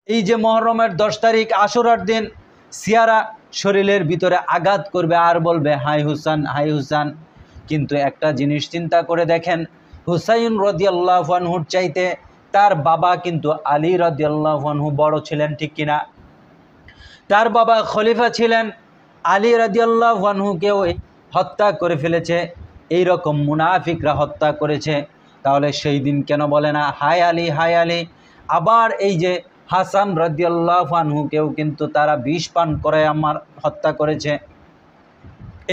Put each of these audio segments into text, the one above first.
এই যে মহরমের 10 তারিখ আশুরার দিন সিয়ারা শরীরের ভিতরে আঘাত করবে আর বলবে হাই হুসান হাই হুসান। কিন্তু একটা জিনিস চিন্তা করে দেখেন, হুসাইন রাদিয়াল্লাহু আনহুর চাইতে তার বাবা কিন্তু আলী রাদিয়াল্লাহু আনহু বড় ছিলেন, ঠিক কিনা? তার বাবা খলিফা ছিলেন, আলী রাদিয়াল্লাহু আনহুকেও হত্যা করে ফেলেছে, এই রকম মুনাফিকরা হত্যা করেছে। তাহলে সেই দিন কেন বলে না হায় আলী হায় আলী? আবার এই যে হাসান রাদিয়াল্লাহু আনহুকেও কিন্তু তারা বিষ পান করে আমার হত্যা করেছে।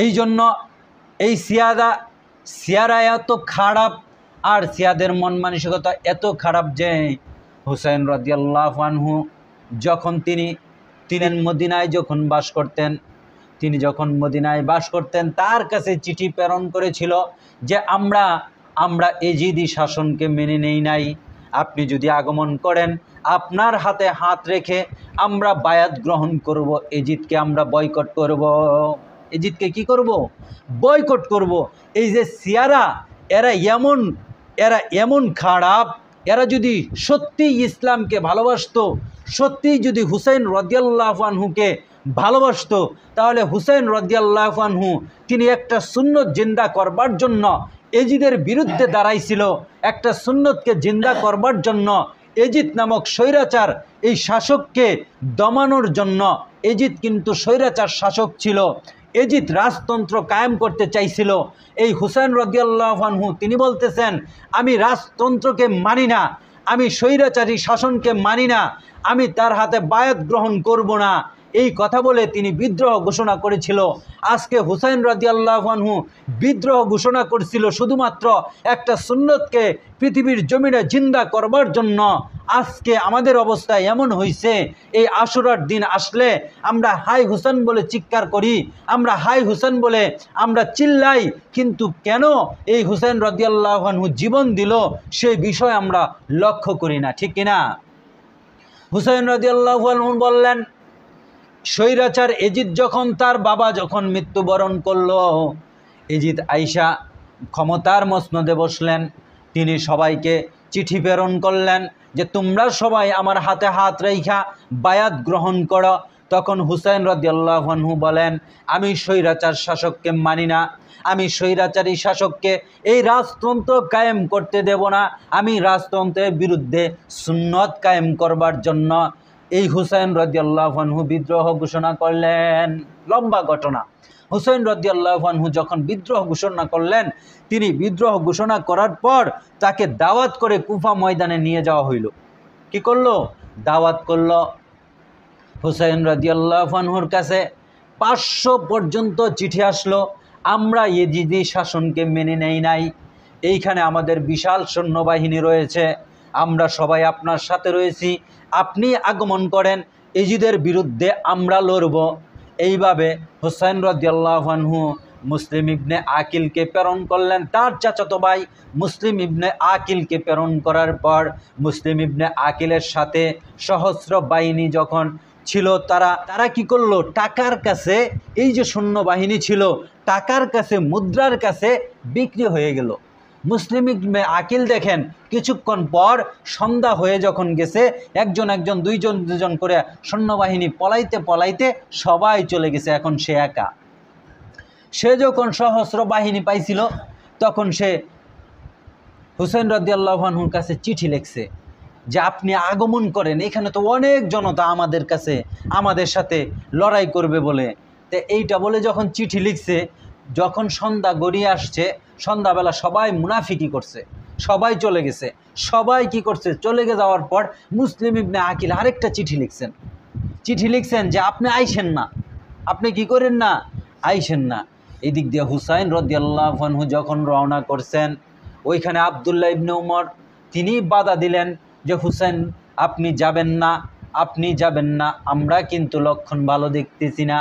এই জন্য এই সিয়ারা এত খারাপ, আর সিয়াদের মন মানসিকতা এত খারাপ যে হুসাইন রাদিয়াল্লাহু আনহু যখন তিনি মদিনায় যখন বাস করতেন, তার কাছে চিঠি প্রেরণ করেছিল যে আমরা এজিদি শাসনকে মেনে নেই নাই, আপনি যদি আগমন করেন আপনার হাতে হাত রেখে আমরা বায়াত গ্রহণ করব, এজিদকে আমরা বয়কট করব। এজিদকে কি করব? বয়কট করব। এই যে সিয়ারা, এরা এমন খারাপ, এরা যদি সত্যি ইসলামকে ভালোবাসতো, সত্যি যদি হুসাইন রাদিয়াল্লাহু আনহুকে ভালোবাসতো, তাহলে হুসাইন রাদিয়াল্লাহু আনহু তিনি একটা সুন্নত জিন্দা করবার জন্য এজিদের বিরুদ্ধে দাঁড়াইছিল। একটা সুন্নতকে জিন্দা করবার জন্য এজিদ নামক স্বৈরাচার এই শাসককে দমানোর জন্য, এজিদ কিন্তু স্বৈরাচার শাসক ছিল, এজিদ রাজতন্ত্র কায়েম করতে চাইছিল। এই হুসাইন রাদিয়াল্লাহু আনহু তিনি বলতেছেন আমি রাজতন্ত্রকে মানি না, আমি স্বৈরাচারী শাসনকে মানি না, আমি তার হাতে বায়াত গ্রহণ করব না, এই কথা বলে তিনি বিদ্রোহ ঘোষণা করেছিল। আজকে হুসাইন রাদিয়াল্লাহু আনহু বিদ্রোহ ঘোষণা করেছিল শুধুমাত্র একটা সুন্নতকে পৃথিবীর জমিনে জিন্দা করবার জন্য। আজকে আমাদের অবস্থা এমন হয়েছে, এই আশুরার দিন আসলে আমরা হাই হুসাইন বলে চিৎকার করি, আমরা হাই হুসাইন বলে আমরা চিল্লাই, কিন্তু কেন এই হুসাইন রাদিয়াল্লাহু আনহু জীবন দিল সেই বিষয় আমরা লক্ষ্য করি না, ঠিক কিনা? হুসাইন রাদিয়াল্লাহু আনহু বললেন, স্বৈরাচার এজিদ যখন তার বাবা যখন মৃত্যুবরণ করল, এজিদ আইসা ক্ষমতার মসনদে বসলেন, তিনি সবাইকে চিঠি প্রেরণ করলেন যে তোমরা সবাই আমার হাতে হাত রেখা বায়াত গ্রহণ করো। তখন হুসাইন রাদিয়াল্লাহু আনহু বলেন আমি স্বৈরাচার শাসককে মানি না, আমি স্বৈরাচারী শাসককে এই রাজতন্ত্র কায়েম করতে দেব না, আমি রাজতন্ত্রের বিরুদ্ধে সুন্নত কায়েম করবার জন্য এই হুসাইন রাদিয়াল্লাহু আনহু বিদ্রোহ ঘোষণা করলেন। লম্বা ঘটনা। হুসাইন রাদিয়াল্লাহু আনহু যখন বিদ্রোহ ঘোষণা করলেন, তিনি বিদ্রোহ ঘোষণা করার পর তাকে দাওয়াত করে কুফা ময়দানে নিয়ে যাওয়া হইল। কি করলো? দাওয়াত করলো। হুসাইন রাদিয়াল্লাহু আনহুর কাছে 500 পর্যন্ত চিঠি আসলো, আমরা এজিদি শাসনকে মেনে নেই নাই, এইখানে আমাদের বিশাল সৈন্যবাহিনী রয়েছে, আমরা সবাই আপনার সাথে রয়েছি, আপনি আগমন করেন, এজিদের বিরুদ্ধে আমরা লড়ব। এইভাবে হুসাইন রাদিয়াল্লাহু আনহু মুসলিম ইবনে আকিলকে প্রেরণ করলেন, তার চাচাতো ভাই মুসলিম ইবনে আকিলকে প্রেরণ করার পর মুসলিম ইবনে আকিলের সাথে সহস্র বাহিনী যখন ছিল, তারা কি করলো? টাকার কাছে, এই যে সৈন্যবাহিনী ছিল টাকার কাছে, মুদ্রার কাছে বিক্রি হয়ে গেল। মুসলিম ইবনে আকিল দেখেন কিছুক্ষণ পর সন্ধ্যা হয়ে যখন গেছে, একজন দুইজন করে সৈন্যবাহিনী পলাইতে সবাই চলে গেছে, এখন সে একা। সে যখন সহস্র বাহিনী পাইছিল, তখন সে হুসাইন রাদিয়াল্লাহু আনহুর কাছে চিঠি লিখছে যে আপনি আগমন করেন, এখানে তো অনেক জনতা আমাদের সাথে লড়াই করবে বলে। তো এইটা বলে যখন চিঠি লিখছে, যখন সন্ধ্যা গড়িয়ে আসছে, সন্ধ্যাবেলা সবাই মুনাফিকি করছে, সবাই চলে গেছে। সবাই কি করছে? চলে যাওয়ার পর মুসলিম ইবনে আকিল আরেকটা চিঠি লিখছেন যে আপনি আইসেন না, আপনি কি করেন না? আইসেন না। এদিক দিয়ে হুসাইন রাদিয়াল্লাহু আনহু যখন রওনা করছেন, ওইখানে আব্দুল্লাহ ইবনে উমর তিনি বাধা দিলেন যে হুসাইন আপনি যাবেন না, আমরা কিন্তু লক্ষণ ভালো দেখতেছি না,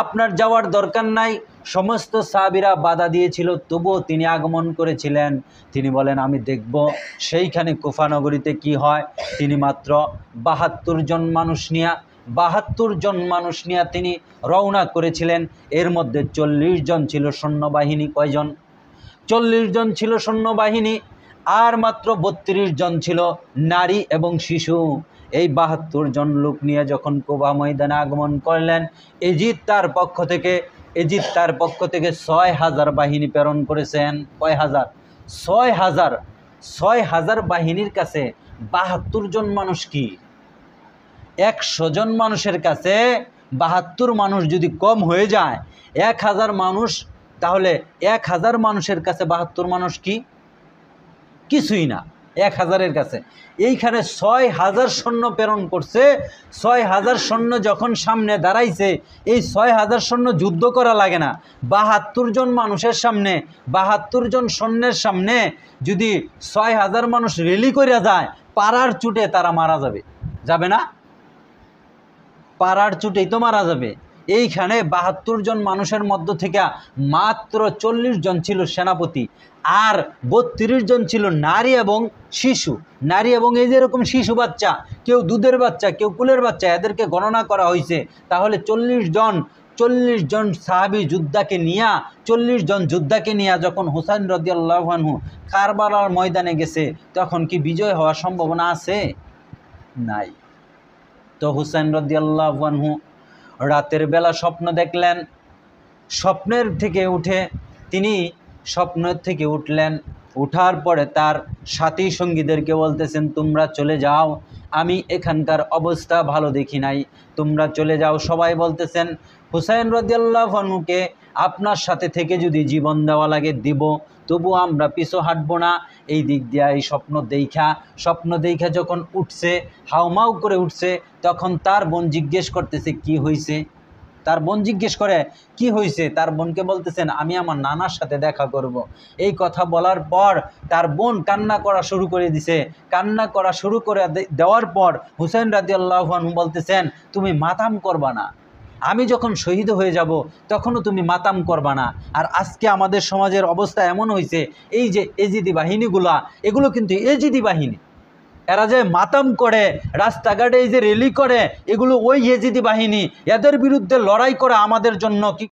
আপনার যাওয়ার দরকার নাই। সমস্ত সাহাবীরা বাধা দিয়েছিল, তবুও তিনি আগমন করেছিলেন। তিনি বলেন আমি দেখব সেইখানে কুফা নগরীতে কি হয়। তিনি মাত্র 72 জন মানুষ নিয়ে তিনি রওনা করেছিলেন। এর মধ্যে 40 জন ছিল সৈন্যবাহিনী। কয়জন? 40 জন ছিল সৈন্যবাহিনী, আর মাত্র 32 জন ছিল নারী এবং শিশু। এই ৭২ জন লোক নিয়ে যখন কুবা ময়দানে আগমন করলেন, এজিদ তার পক্ষ থেকে ৬,০০০ বাহিনী প্রেরণ করেছেন। কয় হাজার? ৬,০০০। ৬,০০০ বাহিনীর কাছে ৭২ জন মানুষ কি? ১০০ জন মানুষের কাছে ৭২ মানুষ যদি কম হয়ে যায়, ১,০০০ মানুষ, তাহলে ১,০০০ মানুষের কাছে ৭২ মানুষ কি? কিছুই না ১,০০০-এর কাছে। এইখানে ৬,০০০ সৈন্য প্রেরণ করছে। ৬,০০০ সৈন্য যখন সামনে দাঁড়াইছে, এই ৬,০০০ সৈন্য যুদ্ধ করা লাগে না। ৭২ জন মানুষের সামনে, ৭২ জন সৈন্যের সামনে যদি ৬,০০০ মানুষ রেলি করে যায়, পাড়ার চুটে তারা মারা যাবে। যাবে না? পাড়ার চুটেই তো মারা যাবে। এইখানে ৭২ জন মানুষের মধ্য থেকে মাত্র ৪০ জন ছিল সেনাপতি, আর ৩২ জন ছিল নারী এবং শিশু। নারী এবং এই যেরকম শিশু বাচ্চা, কেউ দুধের বাচ্চা, কেউ কুলের বাচ্চা, এদেরকে গণনা করা হয়েছে। তাহলে ৪০ জন সাহাবী যোদ্ধাকে নিয়ে, ৪০ জন যোদ্ধাকে নিয়ে যখন হুসাইন রাদিয়াল্লাহু আনহু কারবালার ময়দানে গেছে, তখন কি বিজয় হওয়ার সম্ভাবনা আছে? নাই। তো হুসাইন রাদিয়াল্লাহু আনহু রাতের বেলা স্বপ্ন দেখলেন। স্বপ্নের থেকে উঠলেন। উঠার পরে তার সাথী সঙ্গীদেরকে বলতেছেন, তোমরা চলে যাও, আমি এখানকার অবস্থা ভালো দেখি নাই, তোমরা চলে যাও। সবাই বলতেছেন, হুসাইন রাদিয়াল্লাহু আনহুকে আপনার সাথে থেকে যদি জীবন দেওয়া লাগে দিব, তবু আমরা পিছু হাঁটবো না। এই দিক দিয়ে এই স্বপ্ন দেখা যখন উঠছে, হাউমাউ করে উঠছে, তখন তার বোন জিজ্ঞেস করতেছে কি হয়েছে। তার বোন জিজ্ঞেস করে কি হয়েছে। তার বোনকে বলতেছেন, আমি আমার নানার সাথে দেখা করব। এই কথা বলার পর তার বোন কান্না করা শুরু করে দিছে। কান্না করা শুরু করে দেওয়ার পর হুসাইন রাদিয়াল্লাহু আনহু বলতেছেন, তুমি মাতাম করবা না, আমি যখন শহীদ হয়ে যাব তখনও তুমি মাতাম করবা না। আর আজকে আমাদের সমাজের অবস্থা এমন হয়েছে, এই যে এজিদি বাহিনীগুলা, এগুলো কিন্তু এজিদি বাহিনী। এরা যে মাতাম করে, রাস্তাঘাটে এই যে র্যালি করে, এগুলো ওই এজিদি বাহিনী। এদের বিরুদ্ধে লড়াই করা আমাদের জন্য কি